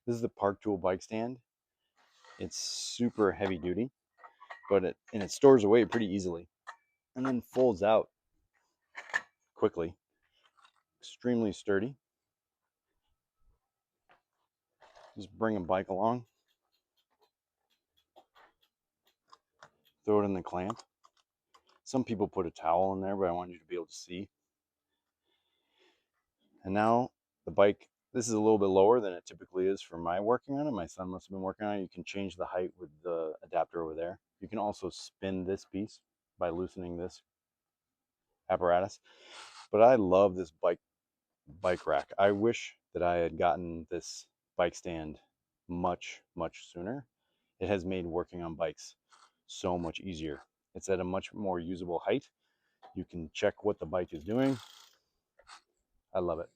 This is the Park Tool bike stand. It's super heavy duty, but it stores away pretty easily and then folds out quickly. Extremely sturdy. Just bring a bike along, throw it in the clamp. Some people put a towel in there, but I want you to be able to see. And now the bike, this is a little bit lower than it typically is for my working on it. My son must have been working on it. You can change the height with the adapter over there. You can also spin this piece by loosening this apparatus. But I love this bike rack. I wish that I had gotten this bike stand much sooner. It has made working on bikes so much easier. It's at a much more usable height. You can check what the bike is doing. I love it.